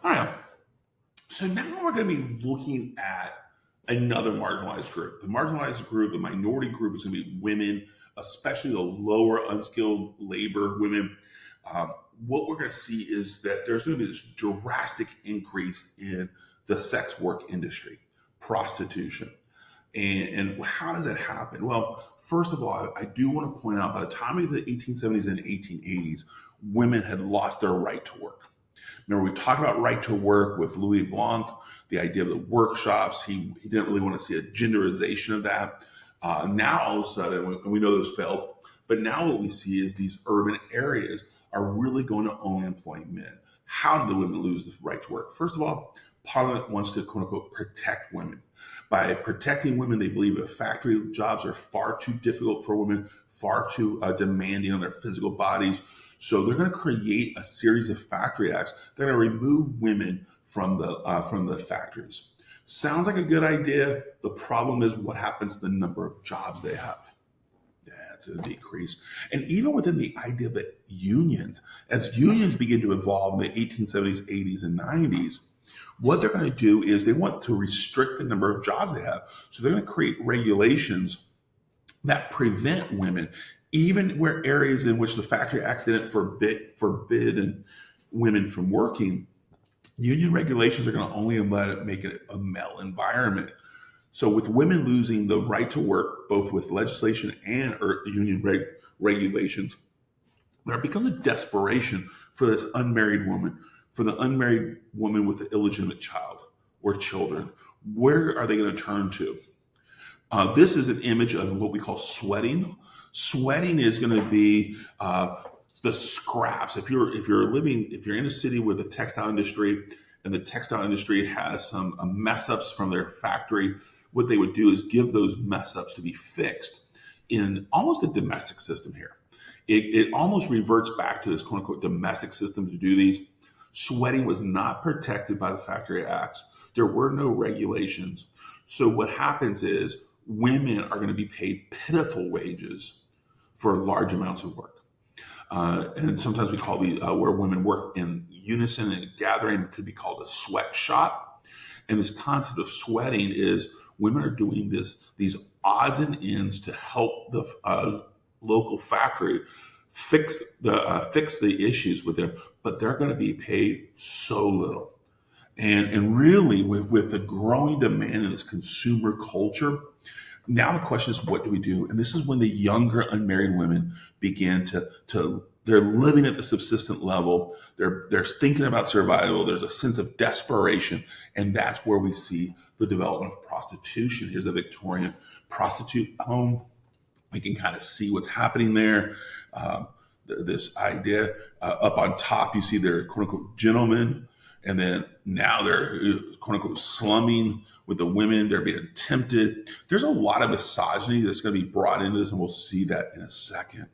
All right. So now we're going to be looking at another marginalized group. The marginalized group, the minority group, is going to be women, especially the lower unskilled labor women. Um, what we're going to see is that there's going to be this drastic increase in the sex work industry, prostitution. And how does that happen? Well, first of all, I do want to point out by the time of the 1870s and 1880s, women had lost their right to work. Remember, we talked about right to work with Louis Blanc, the idea of the workshops. He didn't really want to see a genderization of that. Now, all of a sudden, we know those failed, but now what we see is these urban areas are really going to only employ men. How do the women lose the right to work? First of all, Parliament wants to, quote unquote, protect women. By protecting women, they believe that factory jobs are far too difficult for women, far too demanding on their physical bodies. So they're going to create a series of factory acts that are going to remove women from the factories. Sounds like a good idea. The problem is what happens to the number of jobs they have. Yeah, it's a decrease. And even within the idea that unions, as unions begin to evolve in the 1870s, 80s, and 90s, what they're going to do is they want to restrict the number of jobs they have. So they're going to create regulations that prevent women, even where areas in which the factory accident forbid women from working. Union regulations are going to only make it a male environment. So with women losing the right to work, both with legislation and union regulations, there becomes a desperation for this unmarried woman, for the unmarried woman with an illegitimate child or children. Where are they going to turn to? This is an image of what we call sweating. Sweating is going to be the scraps. If you're in a city with a textile industry, and the textile industry has some mess ups from their factory, what they would do is give those mess ups to be fixed in almost a domestic system here. It almost reverts back to this quote unquote domestic system to do these. Sweating was not protected by the Factory Acts. There were no regulations. So what happens is women are going to be paid pitiful wages for large amounts of work. And sometimes we call where women work in unison and gathering could be called a sweatshop. And this concept of sweating is women are doing these odds and ends to help the local factory fix the issues with them, but they're going to be paid so little. And really, with the growing demand in this consumer culture, now the question is, what do we do? And this is when the younger unmarried women begin to they're living at the subsistent level. They're thinking about survival. There's a sense of desperation, and that's where we see the development of prostitution. Here's a Victorian prostitute home. We can kind of see what's happening there. This idea up on top, you see they're quote unquote gentlemen. And then now they're quote unquote slumming with the women. They're being tempted. There's a lot of misogyny that's going to be brought into this, and we'll see that in a second.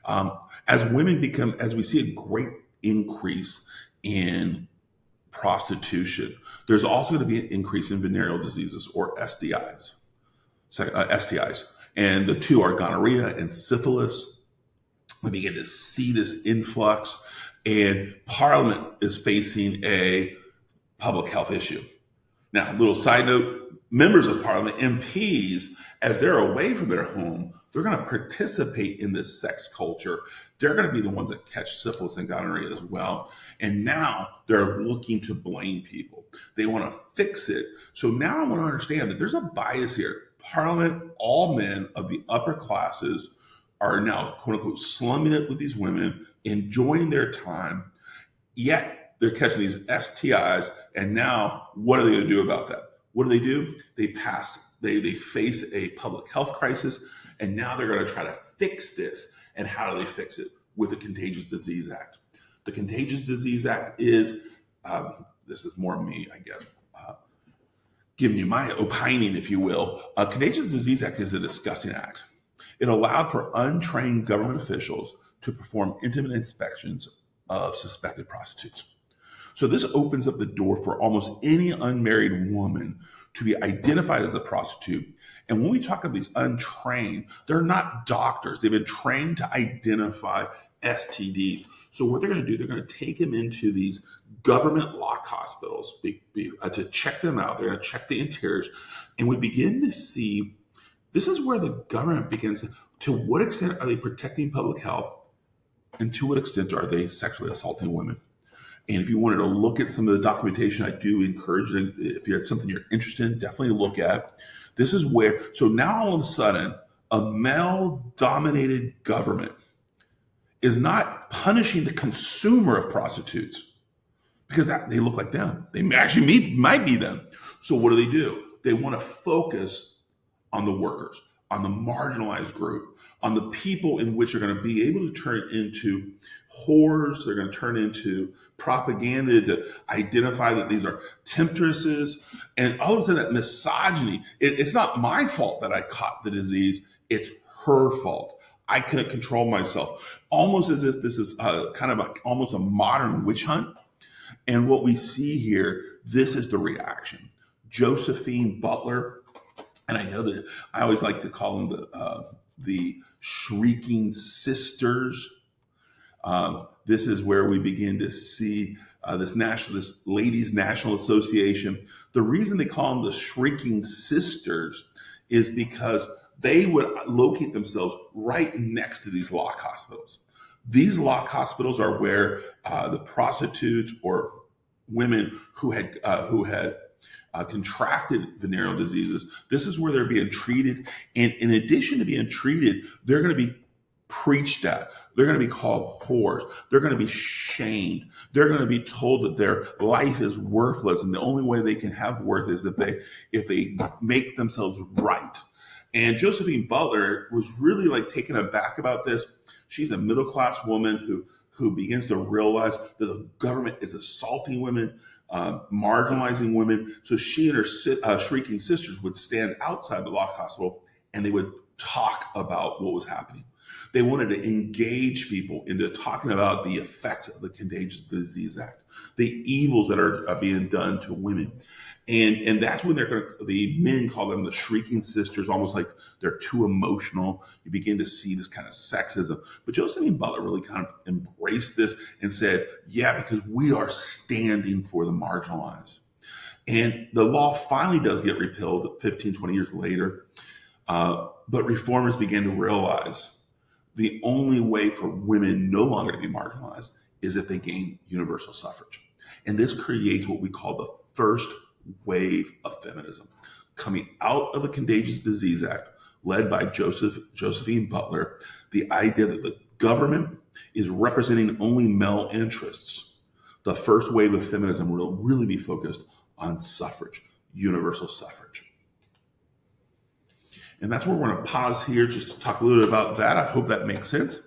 As we see a great increase in prostitution, there's also going to be an increase in venereal diseases or STIs. STIs. And the two are gonorrhea and syphilis. We begin to see this influx, and Parliament is facing a public health issue. Now, a little side note, members of Parliament, MPs, as they're away from their home, they're going to participate in this sex culture. They're going to be the ones that catch syphilis and gonorrhea as well. And now they're looking to blame people. They want to fix it. So now I want to understand that there's a bias here. Parliament, all men of the upper classes are now, quote unquote, slumming it with these women, enjoying their time, yet they're catching these STIs. And now what are they going to do about that? What do? They face a public health crisis, and now they're going to try to fix this. And how do they fix it? With the Contagious Disease Act. The Contagious Disease Act is, this is more me, I guess, giving you my opining, if you will. Contagious Disease Act is a disgusting act. It allowed for untrained government officials to perform intimate inspections of suspected prostitutes. So this opens up the door for almost any unmarried woman to be identified as a prostitute. And when we talk about these untrained, they're not doctors. They've been trained to identify STDs. So what they're going to do, they're going to take them into these government lock hospitals to check them out. They're going to check the interiors. And we begin to see, this is where the government begins to what extent are they protecting public health, and to what extent are they sexually assaulting women? And if you wanted to look at some of the documentation, I do encourage you, if it's something you're interested in, definitely look at. This is where, so now all of a sudden, a male-dominated government is not punishing the consumer of prostitutes because they look like them. They actually might be them. So what do? They want to focus on the workers, on the marginalized group, on the people in which are going to be able to turn into whores. They're going to turn into propaganda to identify that these are temptresses. And all of a sudden, that misogyny, it's not my fault that I caught the disease. It's her fault. I couldn't control myself. Almost as if this is almost a modern witch hunt. And what we see here, this is the reaction. Josephine Butler, and I know that I always like to call them the Shrieking Sisters. This is where we begin to see this Ladies National Association. The reason they call them the Shrieking Sisters is because they would locate themselves right next to these lock hospitals. These lock hospitals are where the prostitutes or women who had contracted venereal diseases, this is where they're being treated. And in addition to being treated, they're going to be preached at. They're going to be called whores. They're going to be shamed. They're going to be told that their life is worthless, and the only way they can have worth is if they make themselves right. And Josephine Butler was really taken aback about this. She's a middle-class woman who begins to realize that the government is assaulting women, marginalizing women. So she and her Shrieking Sisters would stand outside the lock hospital and they would talk about what was happening. They wanted to engage people into talking about the effects of the Contagious Disease Act, the evils that are being done to women. And that's when the men call them the Shrieking Sisters, almost like they're too emotional. You begin to see this kind of sexism. But Josephine Butler really kind of embraced this and said, yeah, because we are standing for the marginalized. And the law finally does get repealed 15, 20 years later. But reformers began to realize the only way for women no longer to be marginalized is if they gain universal suffrage. And this creates what we call the first wave of feminism, coming out of the Contagious Disease Act, led by Josephine Butler, the idea that the government is representing only male interests. The first wave of feminism will really be focused on suffrage, universal suffrage. And that's where we're going to pause here just to talk a little bit about that. I hope that makes sense.